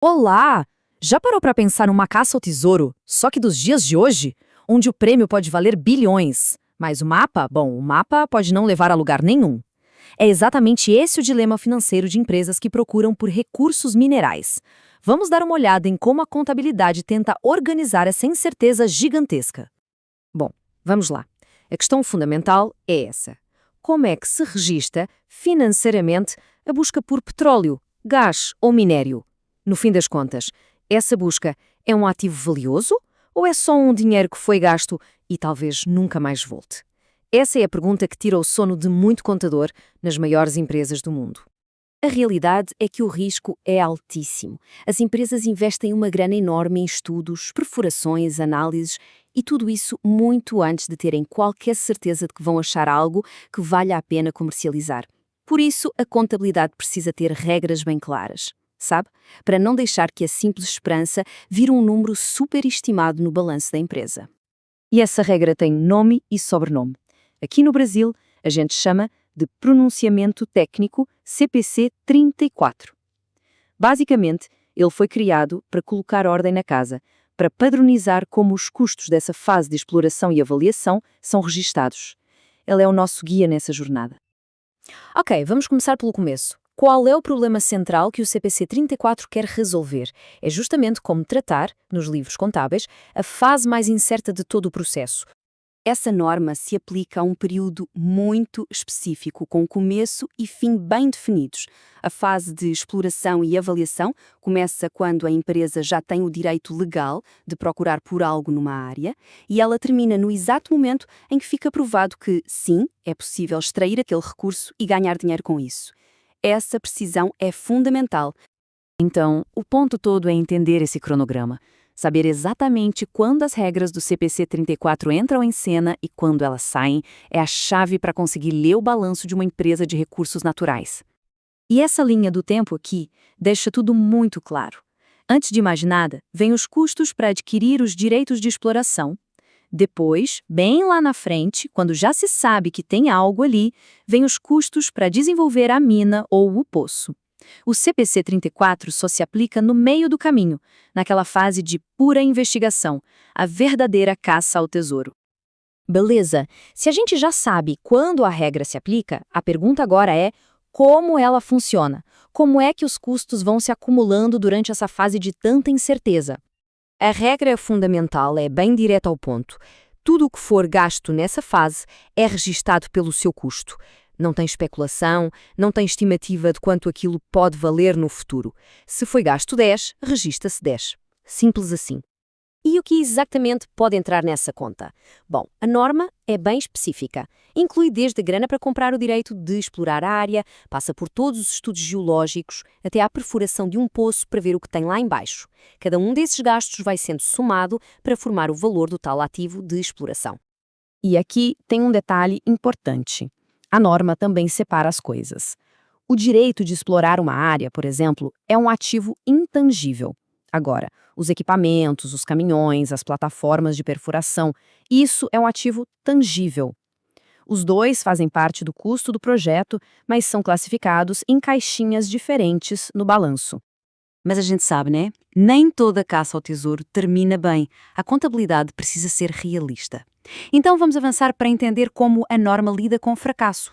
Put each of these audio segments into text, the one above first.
Olá! Já parou para pensar numa caça ao tesouro, só que dos dias de hoje, onde o prêmio pode valer bilhões, mas o mapa, bom, o mapa pode não levar a lugar nenhum. É exatamente esse o dilema financeiro de empresas que procuram por recursos minerais. Vamos dar uma olhada em como a contabilidade tenta organizar essa incerteza gigantesca. Bom, vamos lá. A questão fundamental é essa. Como é que se registra financeiramente a busca por petróleo, gás ou minério? No fim das contas, essa busca é um ativo valioso ou é só um dinheiro que foi gasto e talvez nunca mais volte? Essa é a pergunta que tira o sono de muito contador nas maiores empresas do mundo. A realidade é que o risco é altíssimo. As empresas investem uma grana enorme em estudos, perfurações, análises e tudo isso muito antes de terem qualquer certeza de que vão achar algo que valha a pena comercializar. Por isso, a contabilidade precisa ter regras bem claras, sabe? Para não deixar que a simples esperança vire um número superestimado no balanço da empresa. E essa regra tem nome e sobrenome. Aqui no Brasil, a gente chama de pronunciamento técnico CPC 34. Basicamente, ele foi criado para colocar ordem na casa, para padronizar como os custos dessa fase de exploração e avaliação são registados. Ele é o nosso guia nessa jornada. Ok, vamos começar pelo começo. Qual é o problema central que o CPC 34 quer resolver? É justamente como tratar, nos livros contábeis, a fase mais incerta de todo o processo. Essa norma se aplica a um período muito específico, com começo e fim bem definidos. A fase de exploração e avaliação começa quando a empresa já tem o direito legal de procurar por algo numa área e ela termina no exato momento em que fica provado que, sim, é possível extrair aquele recurso e ganhar dinheiro com isso. Essa precisão é fundamental. Então, o ponto todo é entender esse cronograma. Saber exatamente quando as regras do CPC 34 entram em cena e quando elas saem é a chave para conseguir ler o balanço de uma empresa de recursos naturais. E essa linha do tempo aqui deixa tudo muito claro. Antes de mais nada, vem os custos para adquirir os direitos de exploração. Depois, bem lá na frente, quando já se sabe que tem algo ali, vem os custos para desenvolver a mina ou o poço. O CPC 34 só se aplica no meio do caminho, naquela fase de pura investigação, a verdadeira caça ao tesouro. Beleza, se a gente já sabe quando a regra se aplica, a pergunta agora é como ela funciona? Como é que os custos vão se acumulando durante essa fase de tanta incerteza? A regra fundamental é bem direta ao ponto. Tudo o que for gasto nessa fase é registado pelo seu custo. Não tem especulação, não tem estimativa de quanto aquilo pode valer no futuro. Se foi gasto 10, registra-se 10. Simples assim. E o que exatamente pode entrar nessa conta? Bom, a norma é bem específica. Inclui desde a grana para comprar o direito de explorar a área, passa por todos os estudos geológicos, até à perfuração de um poço para ver o que tem lá embaixo. Cada um desses gastos vai sendo somado para formar o valor do tal ativo de exploração. E aqui tem um detalhe importante. A norma também separa as coisas. O direito de explorar uma área, por exemplo, é um ativo intangível. Agora, os equipamentos, os caminhões, as plataformas de perfuração, isso é um ativo tangível. Os dois fazem parte do custo do projeto, mas são classificados em caixinhas diferentes no balanço. Mas a gente sabe, né? Nem toda caça ao tesouro termina bem. A contabilidade precisa ser realista. Então vamos avançar para entender como a norma lida com o fracasso.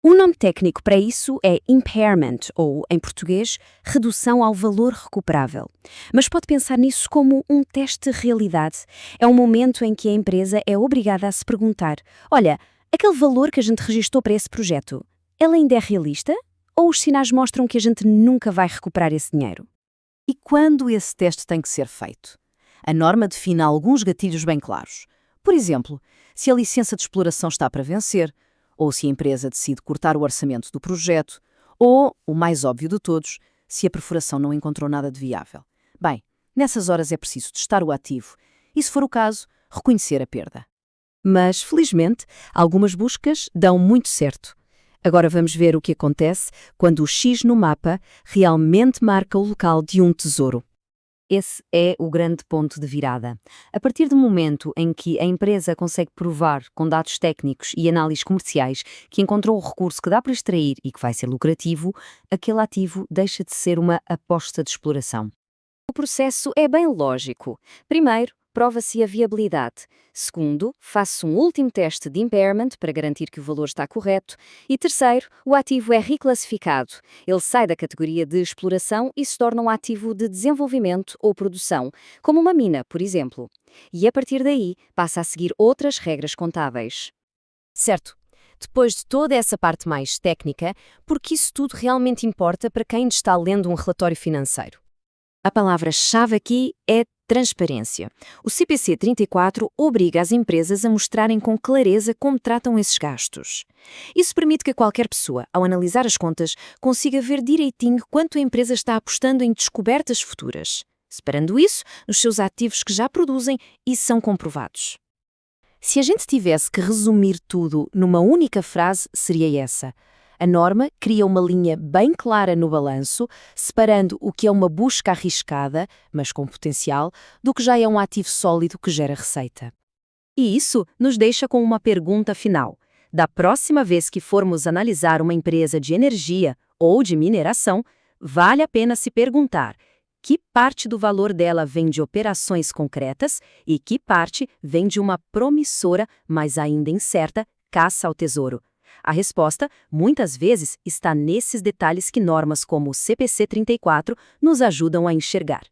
O nome técnico para isso é impairment, ou, em português, redução ao valor recuperável. Mas pode pensar nisso como um teste de realidade. É um momento em que a empresa é obrigada a se perguntar: olha, aquele valor que a gente registou para esse projeto, ele ainda é realista? Ou os sinais mostram que a gente nunca vai recuperar esse dinheiro? E quando esse teste tem que ser feito? A norma define alguns gatilhos bem claros. Por exemplo, se a licença de exploração está para vencer, ou se a empresa decide cortar o orçamento do projeto, ou, o mais óbvio de todos, se a perfuração não encontrou nada de viável. Bem, nessas horas é preciso testar o ativo e, se for o caso, reconhecer a perda. Mas, felizmente, algumas buscas dão muito certo. Agora vamos ver o que acontece quando o X no mapa realmente marca o local de um tesouro. Esse é o grande ponto de virada. A partir do momento em que a empresa consegue provar, com dados técnicos e análises comerciais, que encontrou o recurso que dá para extrair e que vai ser lucrativo, aquele ativo deixa de ser uma aposta de exploração. O processo é bem lógico. Primeiro, prova-se a viabilidade. Segundo, faz-se um último teste de impairment para garantir que o valor está correto. E terceiro, o ativo é reclassificado. Ele sai da categoria de exploração e se torna um ativo de desenvolvimento ou produção, como uma mina, por exemplo. E a partir daí, passa a seguir outras regras contábeis. Certo. Depois de toda essa parte mais técnica, por que isso tudo realmente importa para quem está lendo um relatório financeiro? A palavra-chave aqui é transparência. O CPC 34 obriga as empresas a mostrarem com clareza como tratam esses gastos. Isso permite que qualquer pessoa, ao analisar as contas, consiga ver direitinho quanto a empresa está apostando em descobertas futuras, separando isso nos seus ativos que já produzem e são comprovados. Se a gente tivesse que resumir tudo numa única frase, seria essa. A norma cria uma linha bem clara no balanço, separando o que é uma busca arriscada, mas com potencial, do que já é um ativo sólido que gera receita. E isso nos deixa com uma pergunta final. Da próxima vez que formos analisar uma empresa de energia ou de mineração, vale a pena se perguntar: que parte do valor dela vem de operações concretas e que parte vem de uma promissora, mas ainda incerta, caça ao tesouro? A resposta, muitas vezes, está nesses detalhes que normas como o CPC 34 nos ajudam a enxergar.